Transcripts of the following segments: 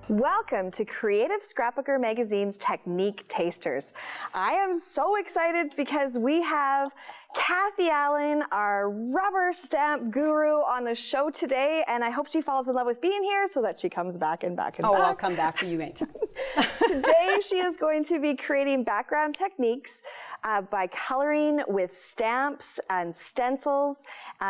Welcome to Creative Scrapbooker Magazine's Technique Tasters. I am so excited because we have Kathy Allen, our rubber stamp guru, on the show today, and I hope she falls in love with being here so that she comes back and back and back. Oh, I'll come back for you anytime. Today she is going to be creating background techniques by coloring with stamps and stencils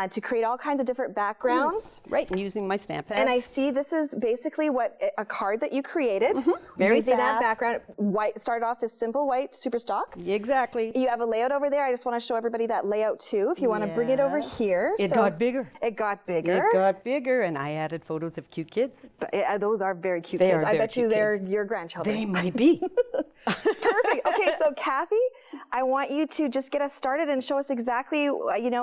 to create all kinds of different backgrounds. Right, and using my stamp pads. And I see this is basically what a card that you created. Very using that fast. background. White started off as simple white super stock. Exactly. You have a layout over there. I just want to show everybody that layout too. If you want to bring it over here. It got bigger. It got bigger. It got bigger, and I added photos of cute kids. But, those are very cute They kids. are I very bet you cute they're kids. your grandchildren. They might be. Perfect. Okay, so Kathy, I want you to just get us started and show us exactly,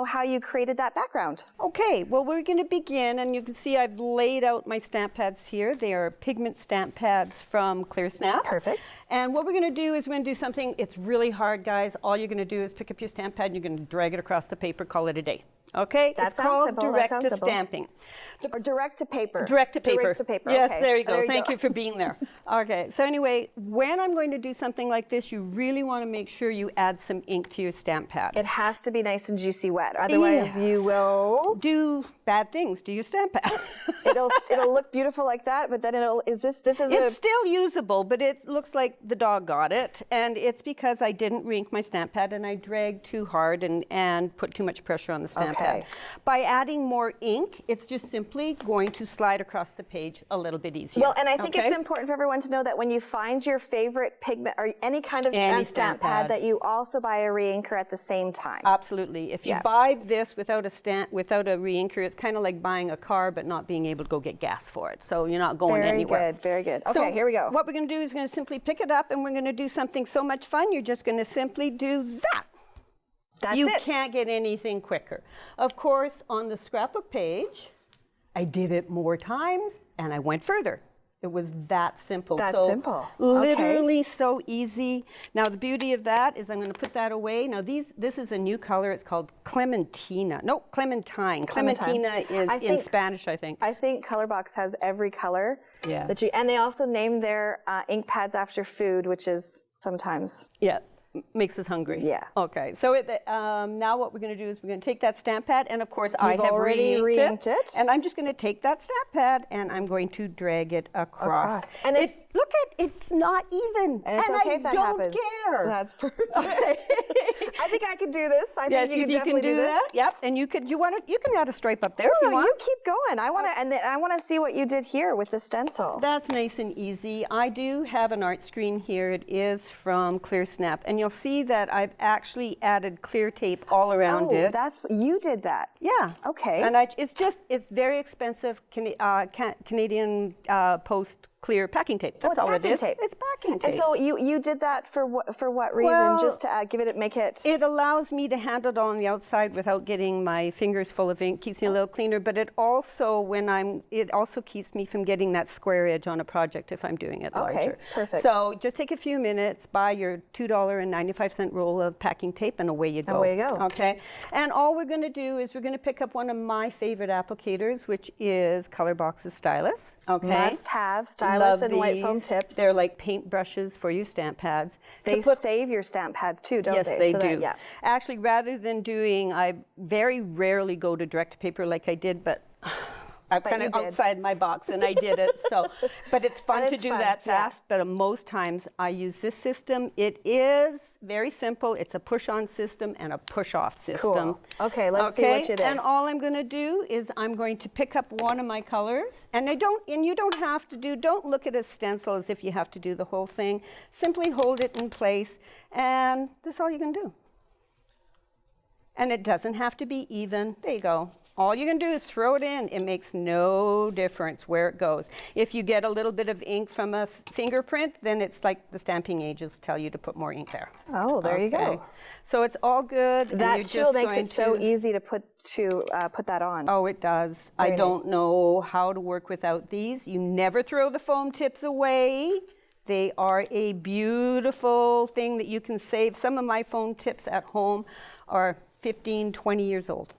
how you created that background. Okay, well, we're going to begin, and you can see I've laid out my stamp pads here. They are pigment stamp pads from Clear Snap. Perfect. And what we're going to do is we're going to do something, it's really hard, guys. All you're going to do is pick up your stamp pad and you're going to drag it across the paper, call it a day. Okay? That it's sounds called simple. That direct sounds to simple. stamping. Or direct to paper. Direct to paper. Direct to paper. Yes, Okay. there you go. Thank go. you for being there. Okay, so anyway, when I'm going to do something like this, you really want to make sure you add some ink to your stamp pad. It has to be nice and juicy wet. Otherwise you will do bad things to your stamp pad. it'll look beautiful like that, but then It's still usable, but it looks like the dog got it, and it's because I didn't re-ink my stamp pad and I dragged too hard and put too much pressure on the stamp pad. By adding more ink, it's just simply going to slide across the page a little bit easier. Well, and I think it's important for everyone to know that when you find your favorite pigment or any kind of stamp pad, that you also buy a re-inker at the same time. Absolutely. If you buy this without a re-inker, it's kind of like buying a car but not being able to go get gas for it. So you're not going anywhere. Very good. Okay, So here we go. What we're going to do is going to simply pick it up, and we're going to do something so much fun. You're just going to simply do that. You can't get anything quicker. Of course, on the scrapbook page, I did it more times and I went further. It was that simple. Simple. Literally so easy. Now the beauty of that is I'm going to put that away. Now this is a new color. It's called Clementina. No, Clementine. Clementina is in Spanish, I think. I think Colorbox has every color. Yeah. And they also name their ink pads after food, which is sometimes. Yeah. Makes us hungry. Yeah. Okay. So now what we're going to do is we're going to take that stamp pad, and of course I have already re-inked it. And I'm just going to take that stamp pad and I'm going to drag it across. And it's not even. And it's okay if that happens. I don't care. That's perfect. I think I can do this. I think you can definitely do this. That. Yep. And you can add a stripe up there if you want. You keep going. I want to see what you did here with the stencil. That's nice and easy. I do have an art screen here. It is from Clear Snap, and you'll see that I've actually added clear tape all around it. You did that. Yeah. Okay. And it's very expensive Canadian Post clear packing tape. That's all it is. It's packing tape. And so you did that for what reason? Well, just to make it. It allows me to handle it on the outside without getting my fingers full of ink. Keeps me a little cleaner, but it also keeps me from getting that square edge on a project if I'm doing it larger. Okay, perfect. So just take a few minutes, buy your $2.95 roll of packing tape, and away you go. Away you go. Okay. And all we're going to do is we're going to pick up one of my favorite applicators, which is Colorbox's stylus. Okay. Must have stylus and white foam tips. They're like paint brushes for your stamp pads. They save your stamp pads too, don't they? Yes, they do. Actually, rather than I very rarely go to direct to paper like I did, but I'm kind of outside my box, and I did it. But it's fun to do that fast. But most times I use this system. It is very simple. It's a push-on system and a push-off system. Cool. Okay, let's see what you did. And all I'm going to do is I'm going to pick up one of my colors, and you don't have to don't look at a stencil as if you have to do the whole thing. Simply hold it in place, and that's all you can do. And it doesn't have to be even. There you go. All you can do is throw it in. It makes no difference where it goes. If you get a little bit of ink from a fingerprint, then it's like the stamping ages tell you to put more ink there. Oh, there you go. So it's all good. That tool makes it so easy to put that on. Oh, it does. I don't know how to work without these. You never throw the foam tips away. They are a beautiful thing that you can save. Some of my foam tips at home are 15, 20 years old.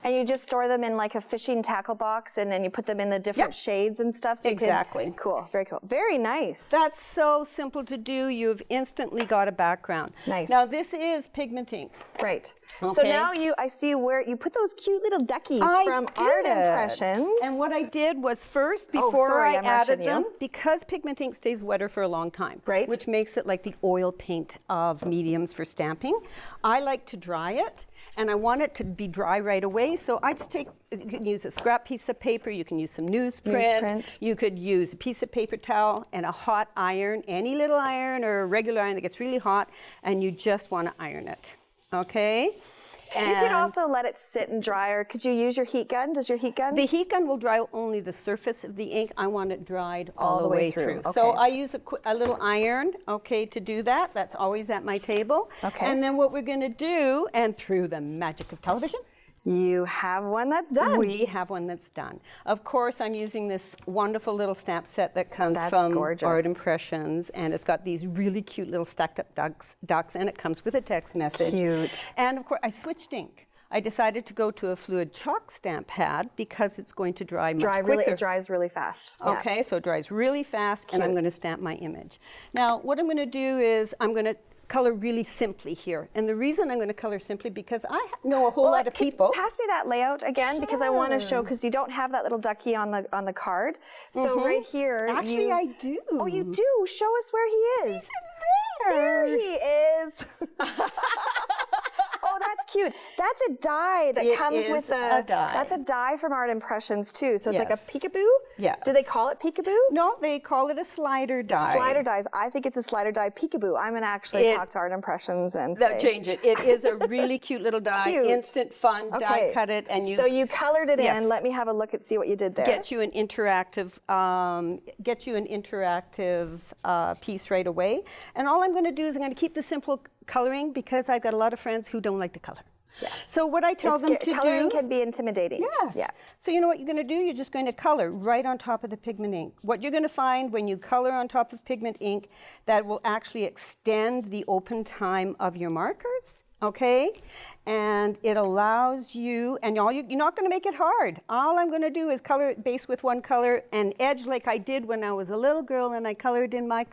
And you just store them in like a fishing tackle box, and then you put them in the different shades and stuff? So Exactly. Cool, very cool. Very nice. That's so simple to do. You've instantly got a background. Nice. Now this is pigment ink. Right. So Okay. now I see where you put those cute little duckies I from did. Art Impressions. And what I did was first, Oh, before sorry, I I'm added rushing them, you. because pigment ink stays wetter for a long time, Right. which makes it like the oil paint of mediums for stamping. I like to dry it, and I want it to be dry right away. So I just you can use a scrap piece of paper, you can use some newsprint, you could use a piece of paper towel and a hot iron, any little iron or a regular iron that gets really hot, and you just want to iron it. Okay? You can And also let it sit and dry, or could you use your heat gun? Does your heat gun? the heat gun will dry only the surface of the ink. I want it dried all the way through. Okay. So I use a little iron, okay, to do that. That's always at my table. Okay. And then what we're going to do, and through the magic of television, You have one that's done. we have one that's done. Of course, I'm using this wonderful little stamp set that comes That's from gorgeous. Art Impressions, and it's got these really cute little stacked up ducks, and it comes with a text message. Cute. And of course, I switched ink. I decided to go to a fluid chalk stamp pad because it's going to dry much quicker. It dries really fast. Yeah. Okay, so it dries really fast, and I'm going to stamp my image. Now, what I'm going to do is I'm going to color really simply here. And the reason I'm going to color simply because I know a whole lot of people. Pass me that layout again because I want to show, because you don't have that little ducky on the card. So right here, Actually, I do. Oh, you do. Show us where he is. There he is. Oh, that's cute. That's a die that It comes is with a die. That's a die from Art Impressions too. So it's like a Yes. peekaboo. Yes. Do they call it peekaboo? No, they call it a slider die. Slider dies. I think it's a slider die peekaboo. I'm gonna actually talk to Art Impressions and say. Change it. It is a really cute little die. Cute. Instant fun. Die Okay. cut it, and you. So you colored it Yes. in. Let me have a look and see what you did there. Get you an interactive piece right away. And all I'm going to do is I'm going to keep the simple coloring because I've got a lot of friends who don't like to color. Yes. So what I tell them to coloring do. can be intimidating. Yes. Yeah. So you know what you're going to do? You're just going to color right on top of the pigment ink. What you're going to find when you color on top of pigment ink, that will actually extend the open time of your markers. Okay, and it allows you, and you're not going to make it hard. All I'm going to do is color it base with one color and edge like I did when I was a little girl and I colored in my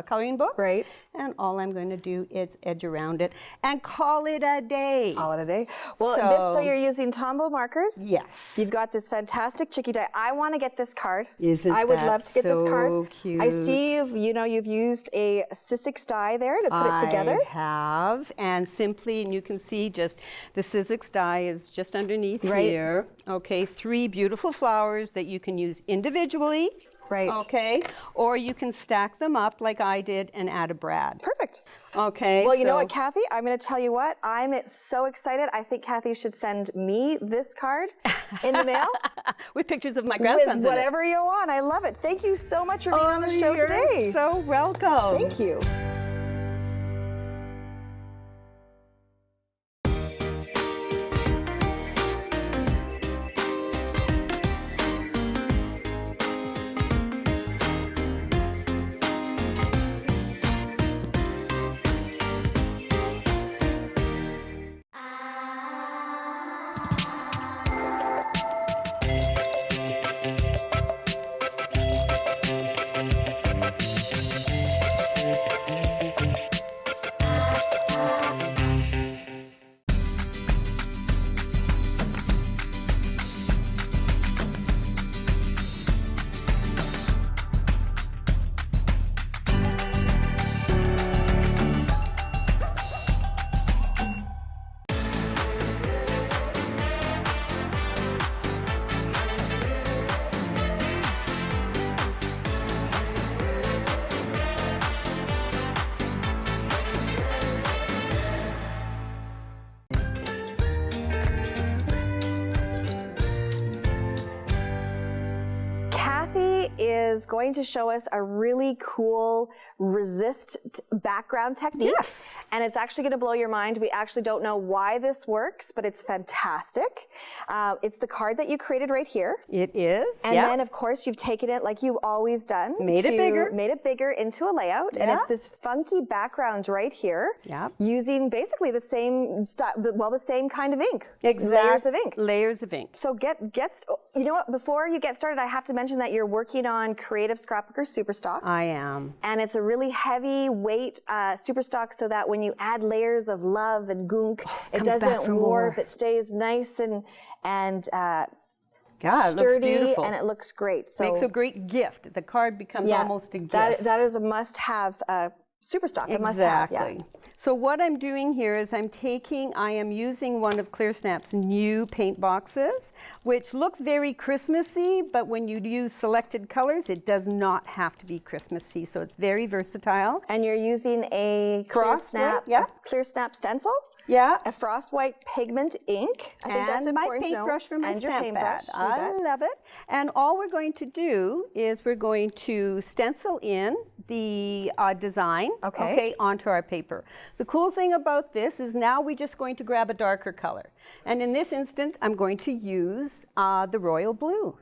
coloring book. Right. And all I'm going to do is edge around it and call it a day. Call it a day. Well, so you're using Tombow markers. Yes. You've got this fantastic chicky die. I want to get this card. Isn't I would that love to get this card. so cute? I see you've used a Sizzix die there to put it together. I have, and simply, and you can see just the Sizzix die is just underneath here. Okay, 3 beautiful flowers that you can use individually. Right. Okay, or you can stack them up like I did and add a brad. Perfect. Okay. Well, you know what, Kathy? I'm going to tell you what. I'm so excited. I think Kathy should send me this card in the mail. With pictures of my grandsons. With whatever you want. I love it. Thank you so much for being on the show today. You're so welcome. Thank you. is going to show us a really cool resist background technique. Yes. And it's actually going to blow your mind. We actually don't know why this works, but it's fantastic. It's the card that you created right here. It is. And then, of course, you've taken it like you've always done. Made it bigger into a layout. And it's this funky background right here. Yeah. Using basically the same the same kind of ink. Exactly. Layers of ink. Layers of ink. So you know what? Before you get started, I have to mention that you're working on Creative Scrapbooker Superstock. I am. And it's a really heavy weight Superstock so that when you add layers of love and gunk, it doesn't warp. It stays nice and Yeah, sturdy, it looks beautiful. and it looks great. So makes a great gift. The card becomes almost a gift. That is a must-have Superstock. A must-have. Exactly. So what I'm doing here is I am using one of ClearSnap's new paint boxes, which looks very Christmassy, but when you use selected colors, it does not have to be Christmassy. So it's very versatile. And you're using a ClearSnap stencil? Yeah. A frost white pigment ink. I think that's important to know. And my paintbrush from my and your stamp pad. paintbrush. I love it. And all we're going to do is we're going to stencil in the design onto our paper. The cool thing about this is now we're just going to grab a darker color. And in this instant, I'm going to use the royal blue.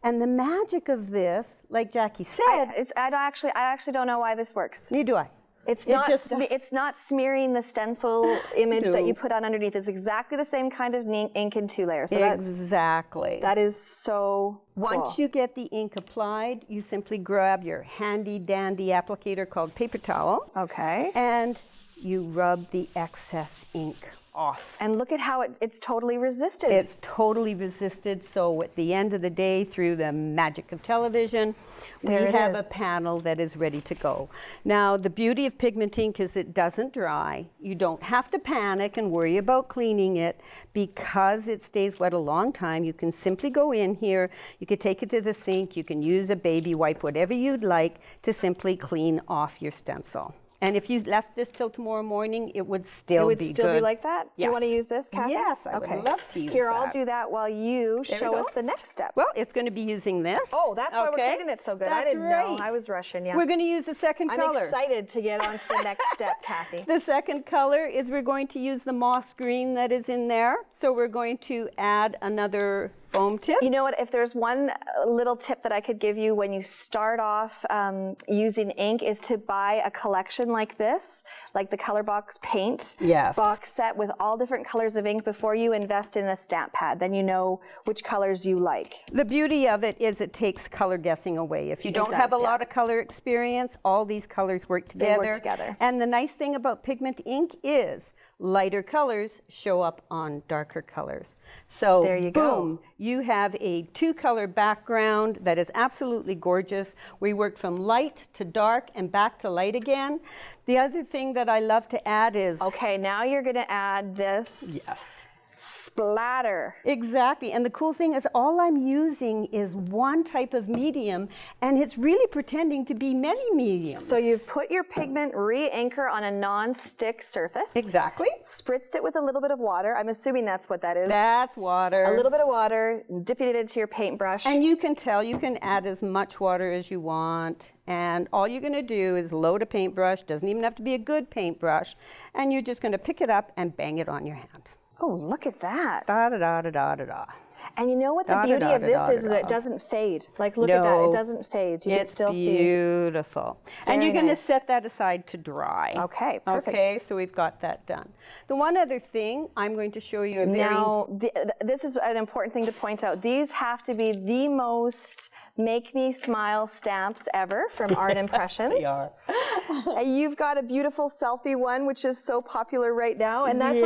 And the magic of this, like Jackie said, I actually don't know why this works. neither do I. It's not smearing the stencil image that you put on underneath. It's exactly the same kind of ink in 2 layers. So that is so cool. Once you get the ink applied, you simply grab your handy dandy applicator called paper towel. Okay. And you rub the excess ink off. And look at how it's totally resisted. It's totally resisted. So at the end of the day, through the magic of television, we have a panel that is ready to go. Now, the beauty of pigment ink is it doesn't dry. You don't have to panic and worry about cleaning it because it stays wet a long time. You can simply go in here. You could take it to the sink. You can use a baby wipe, whatever you'd like, to simply clean off your stencil. And if you left this till tomorrow morning, it would still be good. It would still be like that? Yes. Do you want to use this, Kathy? Yes, I would love to use Here, that. I'll do that while you show us the next step. Well, it's going to be using this. Oh, that's why we're cleaning it so good. I didn't know. I was rushing, We're going to use the second color. I'm excited to get on to the next step, Kathy. The second color is we're going to use the moss green that is in there. So we're going to add another foam tip. You know what? If there's one little tip that I could give you when you start off using ink is to buy a collection like this, like the Color Box paint box set with all different colors of ink before you invest in a stamp pad. Then you know which colors you like. The beauty of it is it takes color guessing away. If you don't have a lot of color experience, all these colors work together. They work together. And the nice thing about pigment ink is lighter colors show up on darker colors. So there you boom, go. You have a 2-color background that is absolutely gorgeous. We work from light to dark and back to light again. The other thing that I love to add is... Okay, now you're going to add this splatter. Exactly. And the cool thing is all I'm using is one type of medium, and it's really pretending to be many mediums. So you've put your pigment re-anchor on a non-stick surface. Exactly. Spritzed it with a little bit of water. I'm assuming that's what that is. That's water. A little bit of water, dipping it into your paintbrush. And you can tell, you can add as much water as you want. And all you're going to do is load a paintbrush. Doesn't even have to be a good paintbrush. And you're just going to pick it up and bang it on your hand. Oh, look at that. Da-da-da-da-da-da. And you know what the beauty of this is that it doesn't fade. Like, look at that. It doesn't fade. You can still see. It's beautiful. And you're going to set that aside to dry. Okay, perfect. Okay, so we've got that done. The one other thing, I'm going to show you a very... Now, this is an important thing to point out. These have to be the most make me smile stamps ever from Art Impressions. They are. You've got a beautiful selfie one, which is so popular right now, and that's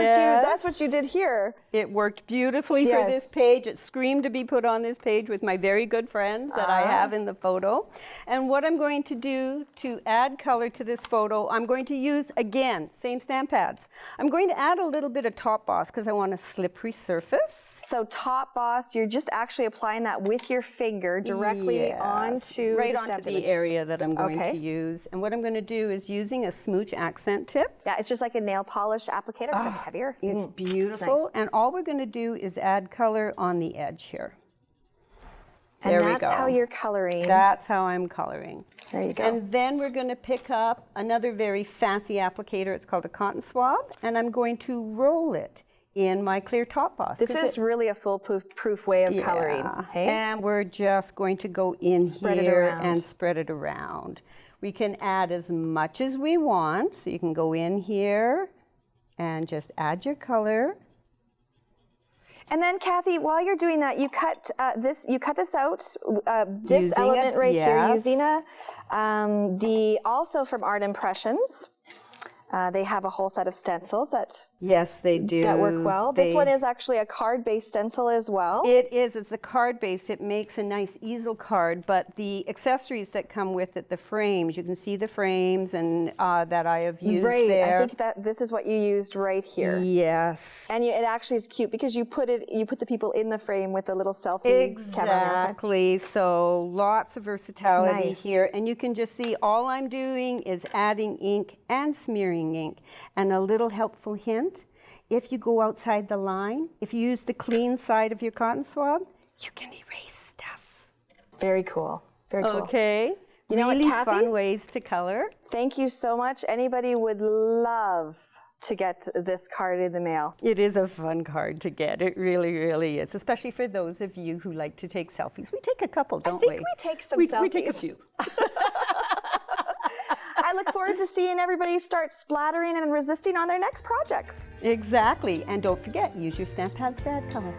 what you did here. It worked beautifully for this page. It screamed to be put on this page with my very good friends that I have in the photo. And what I'm going to do to add color to this photo, I'm going to use, again, same stamp pads. I'm going to add a little bit of Top Boss because I want a slippery surface. So Top Boss, you're just actually applying that with your finger directly onto the area that I'm going to use. And what I'm going to do is using a smooch accent tip. Yeah, it's just like a nail polish applicator, except heavier. It's beautiful. Nice. And all we're going to do is add color on the edge here. There we go. And that's how you're coloring. That's how I'm coloring. There you go. And then we're going to pick up another very fancy applicator. It's called a cotton swab, and I'm going to roll it in my clear top boss. This is really a foolproof way of coloring. Hey? And we're just going to go in here and spread it around. We can add as much as we want. So you can go in here and just add your color. And then, Kathy, while you're doing that, you cut this. You cut this out. This element right here, using also from Art Impressions. They have a whole set of stencils that they do. That work well. This one is actually a card-based stencil as well. It is. It's a card-based. It makes a nice easel card, but the accessories that come with it, the frames, you can see the frames and that I have used there. I think that this is what you used right here. Yes. And it actually is cute because you put the people in the frame with a little selfie camera. Exactly. So lots of versatility here, and you can just see all I'm doing is adding ink and smearing ink. And a little helpful hint. If you go outside the line, if you use the clean side of your cotton swab, you can erase stuff. Very cool. Very cool. Okay. You know really what, Kathy? Fun ways to color. Thank you so much. Anybody would love to get this card in the mail. It is a fun card to get. It really, really is, especially for those of you who like to take selfies. We take a couple, don't we? I think we take some selfies. We take a few. I look forward to seeing everybody start splattering and resisting on their next projects. Exactly. And don't forget, use your Stamp Pad's dad color.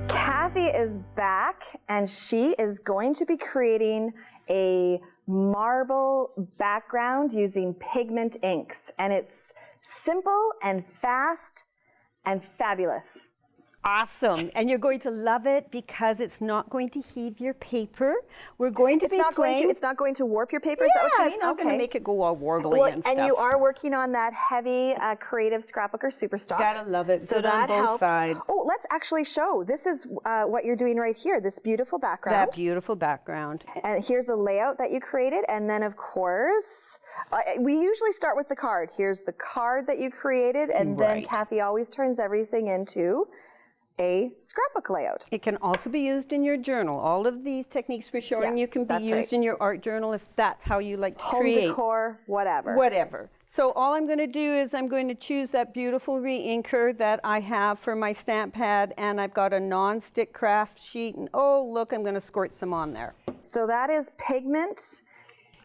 Kathy is back, and she is going to be creating a marble background using pigment inks, and it's simple and fast and fabulous. Awesome. And you're going to love it because it's not going to heave your paper. We're going to It's not going to warp your paper? Is that what you mean? It's not going to make it go all warbly and stuff. And you are working on that heavy creative Scrapbooker Superstock. Gotta love it. So Good that on both helps. sides. Oh, let's actually show. This is what you're doing right here, this beautiful background. That beautiful background. And here's a layout that you created. And then, of course, we usually start with the card. Here's the card that you created. And then Kathy always turns everything into a scrapbook layout. It can also be used in your journal. All of these techniques we're showing you can be used in your art journal if that's how you like to create. Home decor, whatever. Whatever. So all I'm going to do is I'm going to choose that beautiful re-inker that I have for my stamp pad, and I've got a non-stick craft sheet, and oh look, I'm going to squirt some on there. So that is pigment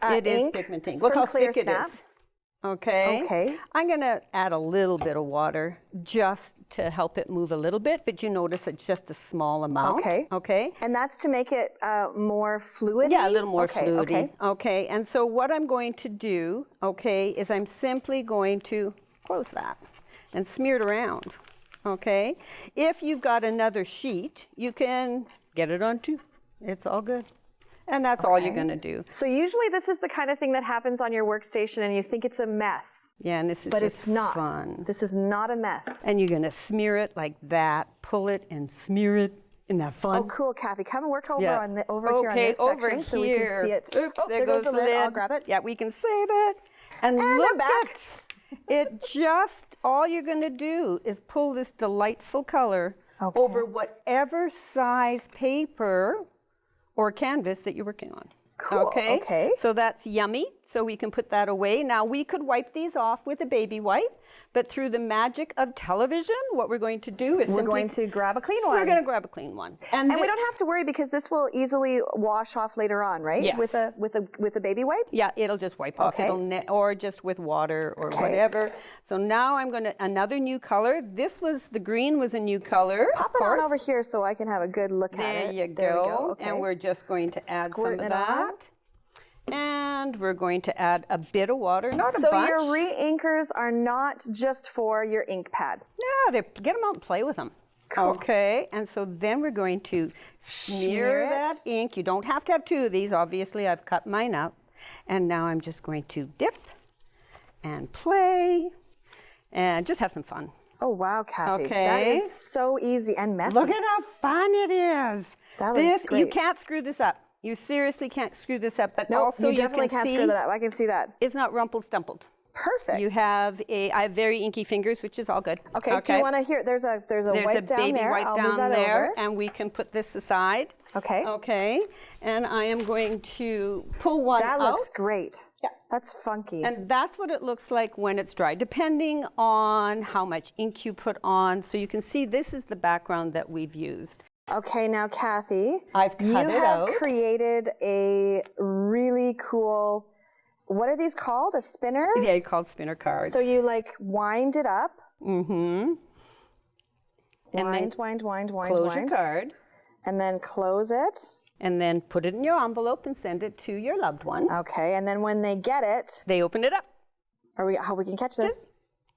It is ink pigment ink. Look how thick it is. Okay. Okay. I'm going to add a little bit of water just to help it move a little bit, but you notice it's just a small amount. Okay. Okay. And that's to make it more fluid? Yeah, a little more fluidy. Okay. Okay. And so what I'm going to do, okay, is I'm simply going to close that and smear it around. Okay. If you've got another sheet, you can get it on too. It's all good. And that's all you're going to do. So usually this is the kind of thing that happens on your workstation and you think it's a mess. Yeah, and this is but just it's not. fun. This is not a mess. And you're going to smear it like that, pull it and smear it. Isn't that fun? Oh, cool, Kathy. Come and work over here on this over section so we can see it. Oops, there goes the lid. I'll grab it. Yeah, we can save it. And look at it. Just all you're going to do is pull this delightful color over whatever size paper or canvas that you're working on. Cool. Okay. Okay. So that's yummy. so we can put that away. Now, we could wipe these off with a baby wipe, but through the magic of television, what we're going to do is We're going to grab a clean one. We're going to grab a clean one. And we don't have to worry because this will easily wash off later on, right? Yes. With a baby wipe? Yeah, it'll just wipe off. Okay. Or just with water or whatever. So now I'm going to, another new color. The green was a new color. Pop it on over here so I can have a good look at it. There you There we go. Okay. And we're just going to add Squirting some of it on. that. And we're going to add a bit of water, not a bunch. So your re-inkers are not just for your ink pad. Yeah, get them out and play with them. Cool. Okay, and so then we're going to smear that ink. You don't have to have two of these. Obviously, I've cut mine up. And now I'm just going to dip and play and just have some fun. Oh, wow, Kathy. Okay. That is so easy and messy. Look at how fun it is. That looks great. You can't screw this up. You seriously can't screw this up, but Nope, also you definitely can't screw that up. I can see that. It's not rumpled-stumpled. Perfect. I have very inky fingers, which is all good. Okay. Do you want to hear? There's a wipe down baby there. wipe I'll down move that there, over. and we can put this aside. Okay. Okay. And I am going to pull one out. That looks great. Yeah. That's funky. And that's what it looks like when it's dry, depending on how much ink you put on. So you can see this is the background that we've used. Okay, now Kathy, I've cut you it have out. created a really cool, what are these called? A spinner? Yeah, you called spinner cards. So you like wind it up. Mm-hmm. Wind. Close your card. And then close it. And then put it in your envelope and send it to your loved one. Okay, and then when they get it, They open it up. how we can catch this?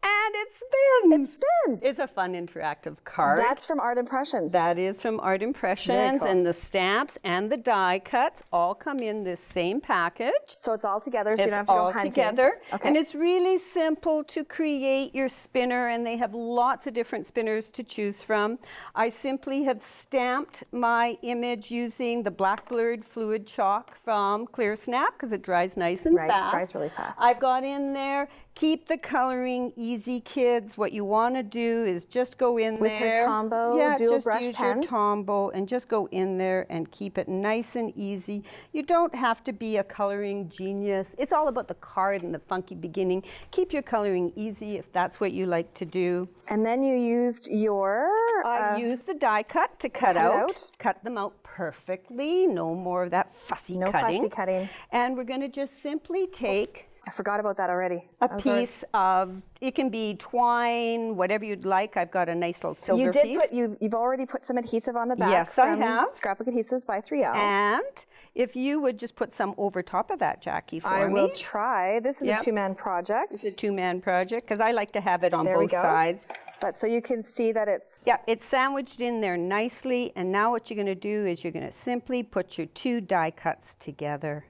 And it spins. It spins. It's a fun interactive card. That's from Art Impressions. That is from Art Impressions. cool. And the stamps and the die cuts all come in this same package. So it's all together, so you It's don't have to go all hunting. together. Okay. And it's really simple to create your spinner, and they have lots of different spinners to choose from. I simply have stamped my image using the Black Blurred Fluid Chalk from Clear Snap because it dries nice and Right, fast. it dries really fast. I've got in there, keep the coloring easy, kids. What you want to do is just go in With your there. Tombow yeah, dual just brush use pens? your Tombow and just go in there and keep it nice and easy. You don't have to be a coloring genius. It's all about the card and the funky beginning. Keep your coloring easy if that's what you like to do. And then you used your... I used the die cut to cut out. Cut them out perfectly. No more of that fussy No cutting. fussy cutting. And we're going to just simply take I forgot about that already. a piece of, it can be twine, whatever you'd like. I've got a nice little silver You did piece. you've already put some adhesive on the back. Yes, I from have. Scrapbook Adhesives by 3L. And if you would just put some over top of that, Jackie, for I me. will try. This is Yep. a two-man project. It's a two-man project because I like to have it on There we both go. sides. But so you can see that it's... Yeah, it's sandwiched in there nicely. And now what you're going to do is you're going to simply put your two die cuts together.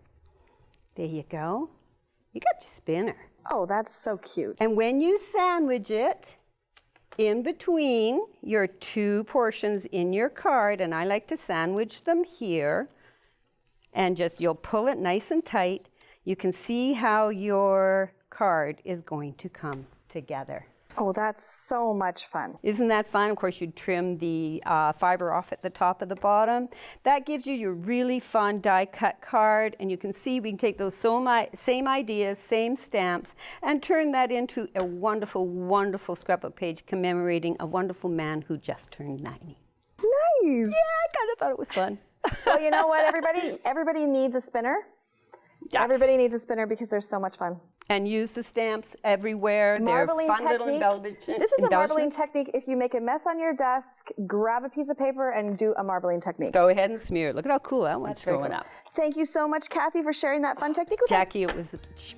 There you go. You got your spinner. Oh, that's so cute. And when you sandwich it in between your two portions in your card, and I like to sandwich them here, and just you'll pull it nice and tight, you can see how your card is going to come together. Oh, that's so much fun. Isn't that fun? Of course, you trim the fiber off at the top of the bottom. That gives you your really fun die cut card, and you can see we can take those same ideas, same stamps, and turn that into a wonderful, wonderful scrapbook page commemorating a wonderful man who just turned 90. Nice. Yeah, I kind of thought it was fun. Well, you know what, everybody? Everybody needs a spinner. Yes. Everybody needs a spinner because they're so much fun. And use the stamps everywhere. Marbling They're fun little technique. This is a marbling embellishments. technique. If you make a mess on your desk, grab a piece of paper and do a marbling technique. Go ahead and smear it. Look at how cool that one's very showing cool. up. Thank you so much, Kathy, for sharing that fun technique with Jackie, it was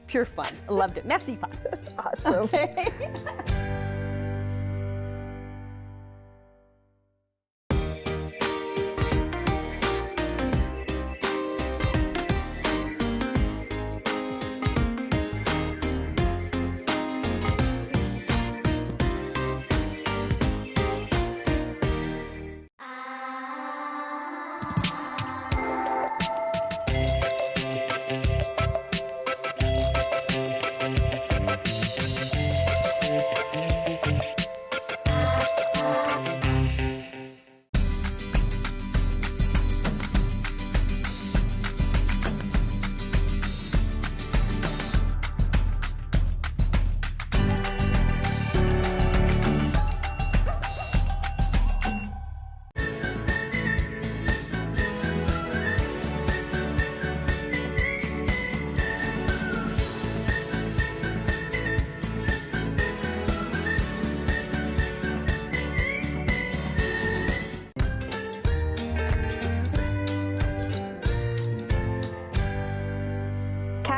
pure fun. I loved it. Messy fun. us. Awesome. Okay.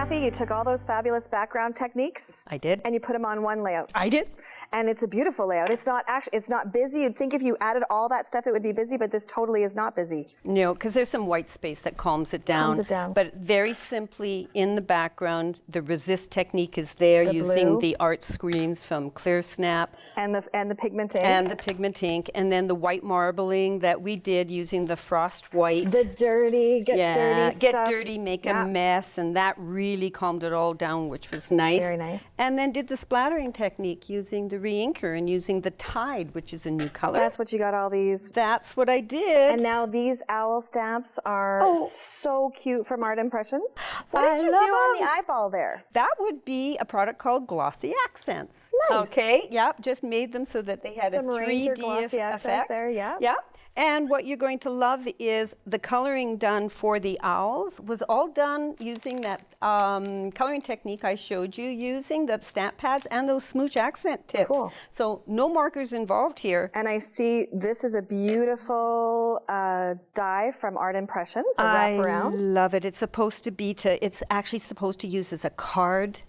Kathy, you took all those fabulous background techniques I did. and you put them on one layout. I did. And it's a beautiful layout. It's not busy. You'd think if you added all that stuff, it would be busy, but this totally is not busy. No, because there's some white space that calms it down. Calms it down. But very simply, in the background, the resist technique is there The using blue. the art screens from Clear Snap. And the pigment ink. And the pigment ink, and then the white marbling that we did using the frost white. the dirty, dirty stuff. Get dirty, make a mess, and that really calmed it all down, which was nice. Very nice. And then did the splattering technique using the re-inker and using the Tide, which is a new color. That's what you got all these. That's what I did. And now these owl stamps are so cute from Art Impressions. What I did you do love on the them. eyeball there? That would be a product called Glossy Accents. Nice. Okay, yep, just made them so that they had Some a 3D Ranger glossy accents effect. there, yeah. Yeah. And what you're going to love is the coloring done for the owls was all done using that coloring technique I showed you, using the stamp pads and those smooch accent tips. Cool. So no markers involved here. And I see this is a beautiful die from Art Impressions, a wraparound. I love it. It's supposed to be it's actually supposed to use as a card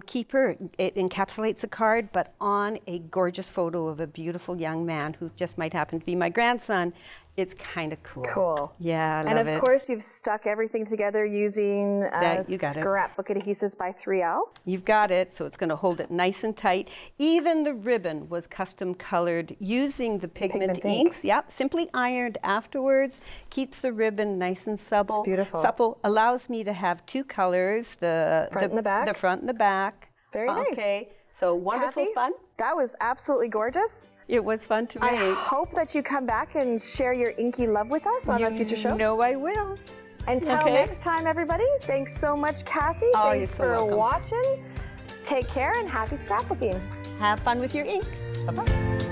keeper. It encapsulates a card, but on a gorgeous photo of a beautiful young man who just might happen to be my grandson. It's kind of cool. Cool. Yeah, I love And it. of course, you've stuck everything together using You got it. Scrapbook adhesives by 3L. You've got it, so it's going to hold it nice and tight. Even the ribbon was custom colored using the pigment Pigment ink. inks. Yep, simply ironed afterwards. Keeps the ribbon nice and supple. It's beautiful. Supple, allows me to have two colors, the Front and the back. The front and the back. Very nice. Okay, so wonderful Kathy, fun. that was absolutely gorgeous. It was fun to I make. hope that you come back and share your inky love with us on a future show. No, I will. Until Okay. next time, everybody, thanks so much, Kathy. Oh, Thanks you're so for welcome. watching. Take care and happy scrapbooking. Have fun with your ink. Bye-bye.